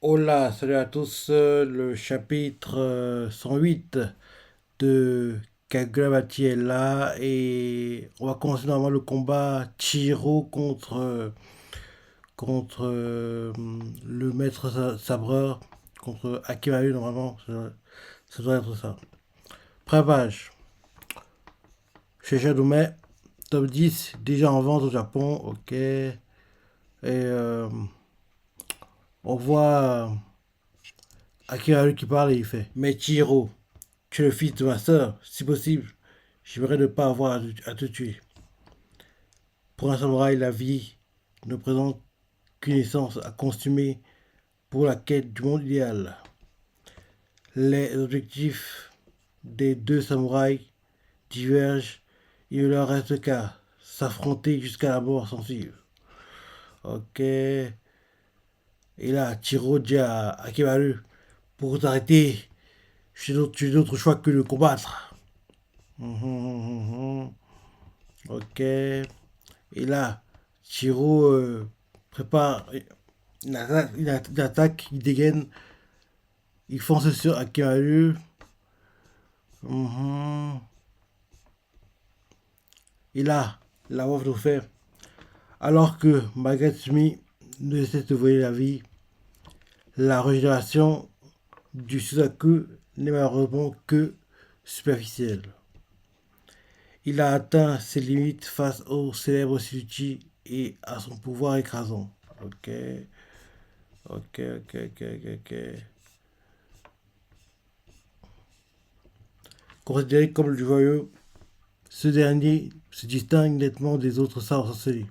Hola, salut à tous. Le chapitre 108 de Kagravati est là et on va commencer normalement le combat Chiro contre le maître sabreur, contre Akimaru normalement. Ça doit être ça. Prépage. Chez Shadowmei, top 10 déjà en vente au Japon. Ok. Et on voit Akimaru qui parle et il fait: Mais Chiro, tu es le fils de ma sœur, si possible. J'aimerais ne pas avoir à te tuer. Pour un samouraï, la vie ne présente qu'une essence à consumer pour la quête du monde idéal. Les objectifs des deux samouraïs divergent. Il ne leur reste qu'à s'affronter jusqu'à la mort sans suivre. Ok. Et là, Chiro dit à Akimaru: Pour t'arrêter, je n'ai d'autre choix que de combattre. Ok. Et là, Chiro prépare une attaque, il dégaine, il fonce sur Akimaru. Mhm. Et là, la wolf nous fait: alors que Magatsumi ne cesse de voler la vie, la régénération du Suzaku n'est malheureusement que superficielle. Il a atteint ses limites face au célèbre Suzuki et à son pouvoir écrasant. Ok, ok. Considéré comme le joyeux, ce dernier se distingue nettement des autres sabres sorcelés.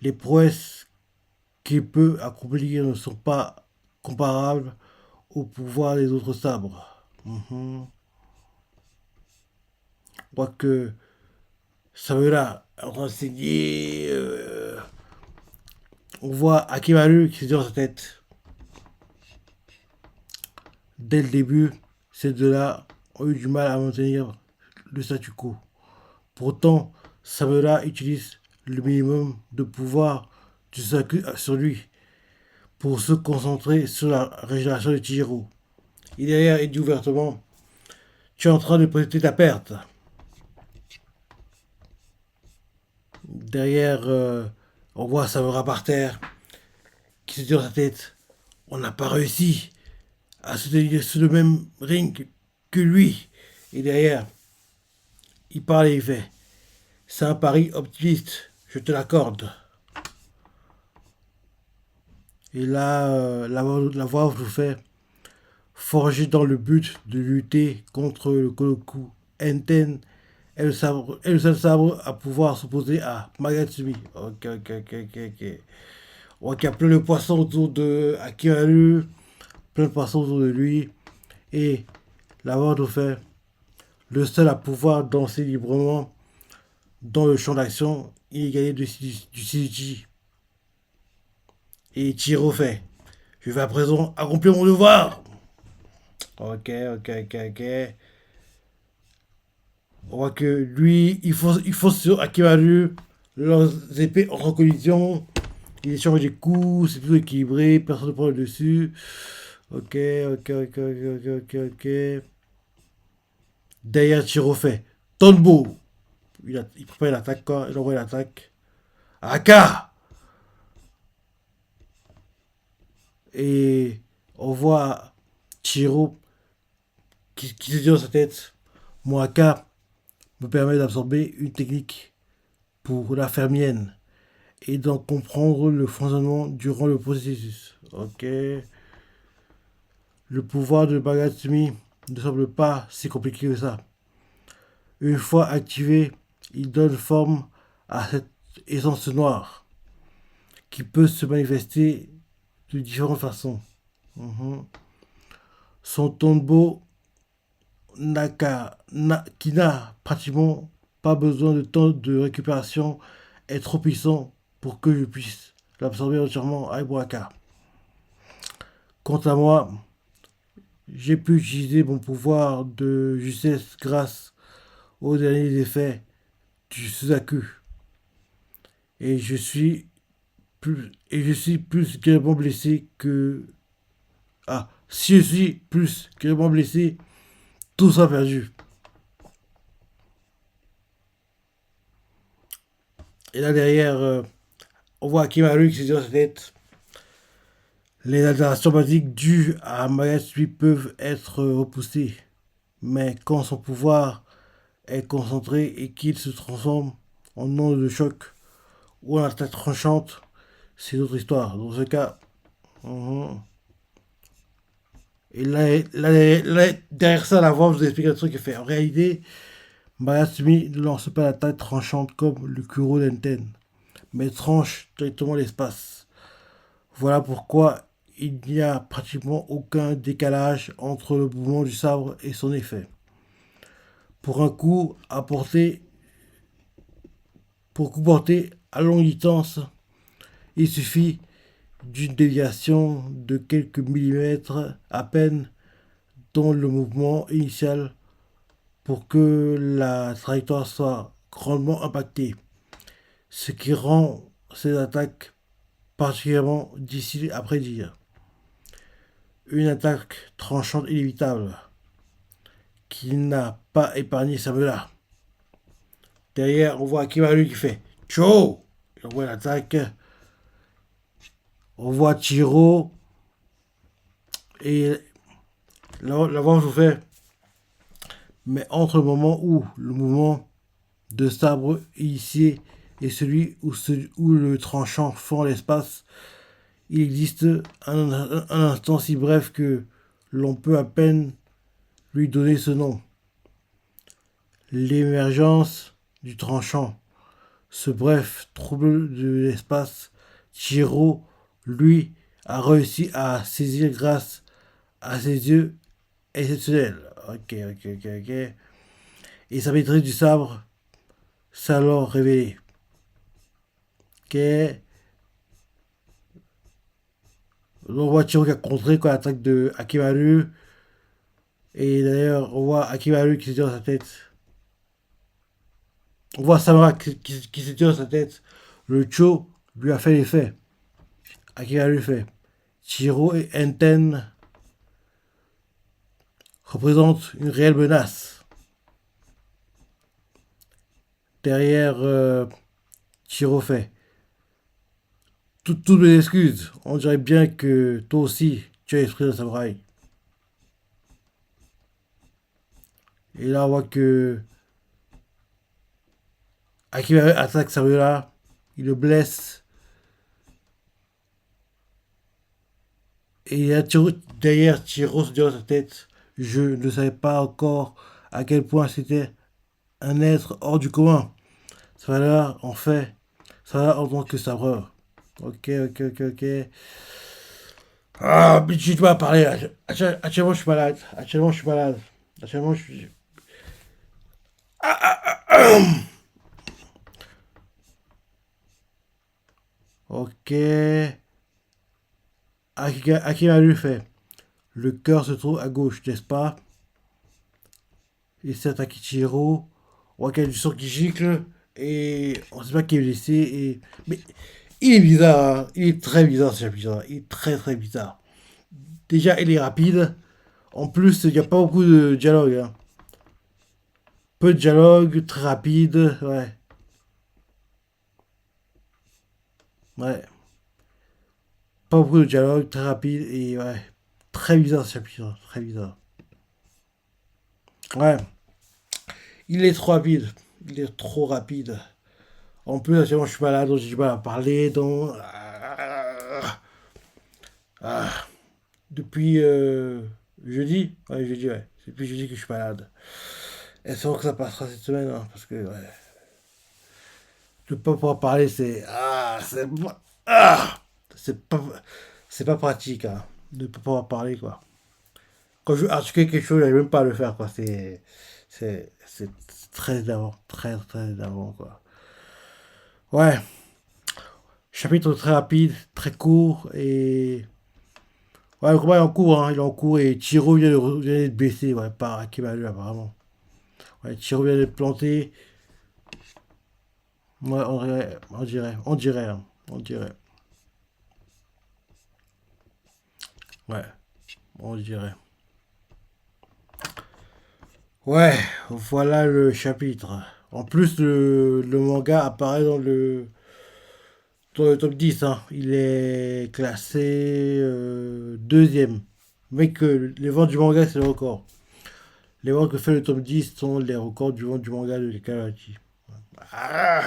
Les prouesses qu'il peut accomplir ne sont pas comparables au pouvoir des autres sabres. Quoique Samura est en train de saigner, on voit Akimaru qui se dit dans sa tête: dès le début, ces deux-là ont eu du mal à maintenir le statu quo. Pourtant, Samura utilise le minimum de pouvoir du Saku sur lui pour se concentrer sur la régénération de Chihiro. Et derrière, il dit ouvertement: Tu es en train de prédire ta perte. Derrière, on voit Samura par terre, qui se dit dans sa tête: On n'a pas réussi à se tenir sur le même ring que lui. Et derrière, il parle et il fait: C'est un pari optimiste, je te l'accorde. Et là, la voix vous fait: Forgé dans le but de lutter contre le Koloku, Enten est le seul sabre à pouvoir s'opposer à Magatsumi. Ok. On voit qu'il y a plein de poissons autour de Akimaru, plein de poissons autour de lui. Et la voix nous fait: le seul à pouvoir danser librement dans le champ d'action illégalé du Shiji. Et Chiro fait: Je vais à présent accomplir mon devoir. Ok. On voit que lui, il fonce sur Akimaru. Leurs épées entrent en collision. Ils échangent des coups, c'est plutôt équilibré, personne ne prend le dessus. Ok. Derrière, Chiro fait Tonbo. Il prépare l'attaque, quoi. Il envoie l'attaque. Aka. Et on voit Chiro qui se dit dans sa tête: Mon Aka me permet d'absorber une technique pour la faire mienne et d'en comprendre le fonctionnement durant le processus. Ok. Le pouvoir de Bagatsumi ne semble pas si compliqué que ça. Une fois activé, il donne forme à cette essence noire qui peut se manifester de différentes façons. Mhm. Son tombeau qui n'a pratiquement pas besoin de temps de récupération est trop puissant pour que je puisse l'absorber entièrement avec Boaka. Quant à moi, j'ai pu utiliser mon pouvoir de justesse grâce aux derniers effets du Suzaku. Et je suis plus grièvement blessé que Ah, si je suis plus grièvement blessé, tout sera perdu. Et là derrière, on voit Akimaru qui se dit dans sa tête. Les altérations basiques dues à Mayatsui peuvent être repoussées, mais quand son pouvoir est concentré et qu'il se transforme en onde de choc ou en attaque tranchante, c'est une autre histoire. Dans ce cas, et derrière ça, la voix vous explique un truc qui fait. En réalité, Mayatsumi ne lance pas l'attaque tranchante comme le Kuro Denten, mais tranche directement l'espace. Voilà pourquoi il n'y a pratiquement aucun décalage entre le mouvement du sabre et son effet. Pour un coup à porter, pour coup porté à longue distance, il suffit d'une déviation de quelques millimètres à peine dans le mouvement initial pour que la trajectoire soit grandement impactée, ce qui rend ces attaques particulièrement difficiles à prédire. Une attaque tranchante inévitable qui n'a pas épargné Samela. Derrière, on voit Kimaru qui fait Cho. Il envoie l'attaque. On voit Chiro et l'avant je vous fais. Mais entre le moment où le mouvement de sabre initié et celui où le tranchant fend l'espace, il existe un instant si bref que l'on peut à peine lui donner ce nom. L'émergence du tranchant. Ce bref trouble de l'espace, Chiro, lui, a réussi à saisir grâce à ses yeux exceptionnels. Ok. Et sa maîtrise du sabre s'est alors révélée. Ok. On voit Chiro qui a contré quoi, l'attaque de Akimaru. Et d'ailleurs, on voit Akimaru qui se dit dans sa tête. On voit Samara qui se dit dans sa tête. Le Cho lui a fait l'effet. Akimaru fait. Chiro et Enten représentent une réelle menace. Derrière, Chiro fait. Toutes mes excuses. On dirait bien que toi aussi, tu as l'esprit de samouraï. Et là, on voit que Akiba attaque Samura. Il le blesse. Et il y a derrière Chiro se dit dans sa tête. Je ne savais pas encore à quel point c'était un être hors du commun. Ça va là, en fait, ça va en tant que sabreur. Ok. Ah, mais tu dois parler. Actuellement, je suis malade. Actuellement, je suis. Ok. Akimaru fait. Le cœur se trouve à gauche, n'est-ce pas? Et c'est Takichiro. On voit qu'il y a du sang qui gicle. Et on ne sait pas qui est blessé. Mais il est bizarre. Hein. Il est très bizarre ce chapitre. Il est très bizarre. Déjà, il est rapide. En plus, il n'y a pas beaucoup de dialogue. Hein. Peu de dialogue, très rapide. Ouais. Pas beaucoup de dialogue, très rapide. Et ouais. Très bizarre ce chapitre. Très bizarre. Ouais. Il est trop rapide. Il est trop rapide. En plus, actuellement, je suis malade, donc j'ai du mal à parler. Donc, depuis jeudi, ouais, jeudi, ouais. C'est depuis jeudi que je suis malade. Espérons que ça passera cette semaine, hein, parce que ouais, ne pas pouvoir parler, ah, c'est pas pratique, hein, de ne pas pouvoir parler, quoi. Quand je veux articuler quelque chose, j'arrive même pas à le faire, quoi. C'est très énervant, très énervant, quoi. Ouais, chapitre très rapide, très court et ouais, le combat est en cours, hein, il est en cours et Chiro vient d'être blessé, ouais, par Akimaru apparemment. Ouais, Chiro vient d'être planté. Ouais, on dirait. Ouais. on dirait. Ouais, voilà le chapitre. En plus, le manga apparaît dans le top 10, hein. Il est classé deuxième. Mais que les ventes du manga, c'est le record. Les ventes que fait le top 10 sont les records du vente du manga de Kakashi. Ah,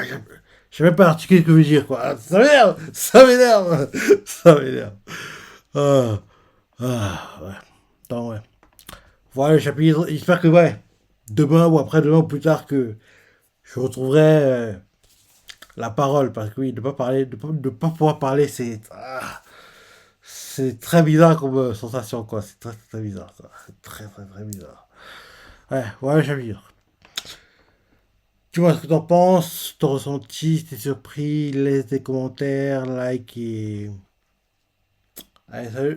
je sais même pas articuler ce que je veux dire, quoi. Ah, ça m'énerve. Ça m'énerve. Ça m'énerve. Ah, ouais. Attends, ouais. Voilà le chapitre. J'espère que, ouais, demain ou après-demain ou plus tard, que je retrouverai la parole. Parce que oui, de pas parler, de pas pouvoir parler, c'est très bizarre comme sensation, quoi. C'est très, très bizarre, quoi. C'est très, très, très bizarre. Ouais, voilà le chapitre. Tu vois ce que t'en penses, ton ressenti, si t'es surpris, laisse des commentaires, like et... Allez, salut.